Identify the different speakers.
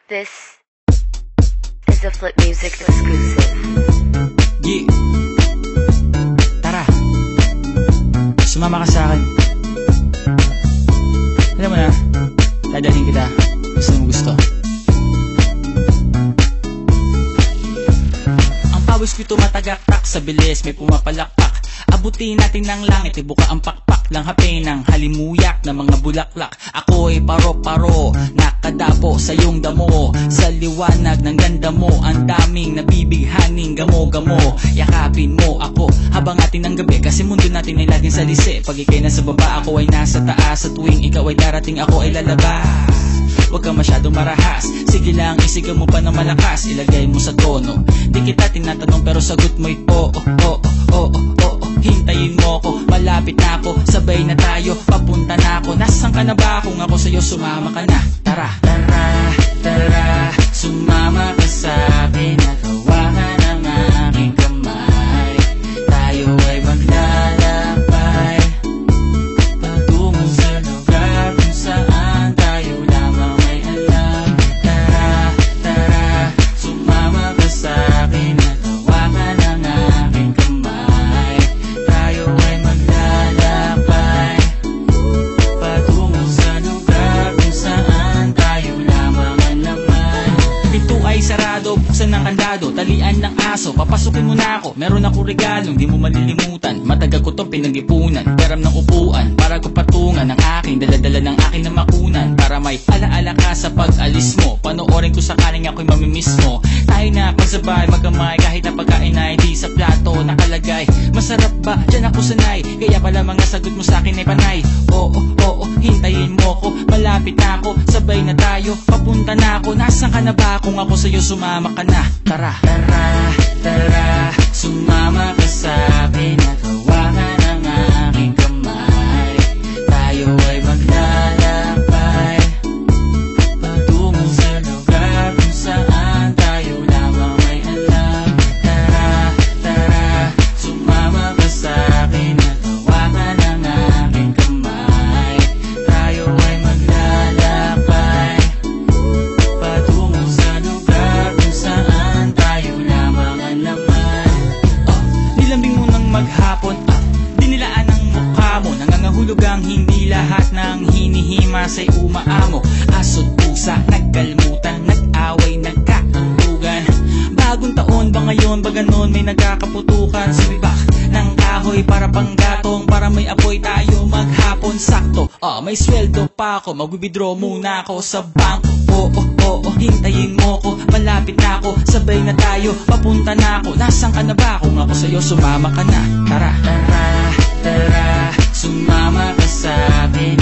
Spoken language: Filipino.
Speaker 1: This is a Flip Music exclusive.
Speaker 2: Yeah. Tara, sumama ka sa akin. Alam mo na, dadalhin kita gusto mo gusto. Ang pawis ko'y tumatagaktak sa bilis, may pumapalakpak. Abutin natin ng langit, ibuka ang pakpak lang hape ng halimuyak na mga bulaklak. Ako'y paro-paro, nakadapo sa iyong damo. Sa liwanag ng ganda mo, ang daming nabibighaning gamo-gamo. Yakapin mo ako habang atin ng gabi, kasi mundo natin ay laging salisi. Pag ikay nasa baba, ako ay nasa taas. Sa tuwing ikaw ay darating, ako ay lalabas. Huwag kang masyadong marahas, sige lang isigaw mo pa ng malakas. Ilagay mo sa tono, di kita tinatanong pero sagot mo'y oo, oo, oo, oo. Hintayin mo ako, malapit na ako, sabay na tayo, papunta na ako. Nasaan ka na ba? Kung ako sa'yo, sumama ka na. Tara, tara, tara, sumama ka sa'kin. Nakawakan ng aking kamay, tayo ay maglalakbay patungo sa lugar kung saan tayo lamang may alam. Tara, tara, sumama ka sa'kin. Nakawakan ng aking kamay, tayo ay maglalakbay patungo sa lugar kung saan tayo lamang ang laman. Pinto ay sarado, buksan ng kandado, talian ng aso, papasukin mo na ako. Meron ako regalong di mo malilimutan, matagal ko tong pinag-ipunan. Peram ng upuan para ko patungan ng aking daladala ng aking na makunan, para may alaala ka sa pag-alis mo. Panoorin ko sakaling ako'y mamimiss mo. Tayo na pagsabay magkamay, kahit na pagkain ay di sa plato nakalagay. Masarap ba? Diyan ako sanay, kaya pala mga sagot mo sa akin ay panay. Oo, oo, hintayin mo ko, malapit na ako, sabay na tayo, papunta na ako. Nasaan ka na ba? Kung ako sa'yo, sumama ka na. Tara, tara, tara, sumama ka sa'kin. Nakawakan ng aking kamay, tayo ay maglalakbay patungo sa lugar kung saan tayo lamang may alam. Tara, tara, sumama ka sa'kin. Nakawakan ng aking kamay, tayo ay maglalakbay patungo sa lugar kung saan tayo lamang ang laman. Nilambing mo ng maghapon, dinilaan ang mukha mo. Nangangahulog ang hindi lahat ng hinihima sa'y umaamo. Aso't pusa, nagkalmutan, nag-away, nagkakulugan. Bagong taon ba ngayon, ba ganon may nagkakaputukan? Sumibak ng kahoy para panggatong, para may apoy tayo maghapon. Sakto, may sweldo pa ako, mag-withdraw muna ako sa bangko. Oo, oo, hintayin mo ko, malapit na ako, sabay na tayo, papunta na ako. Nasaan ka na ba? Kung ako sa'yo, sumama ka na. Tara, tara, tara, sumama ka sa'kin.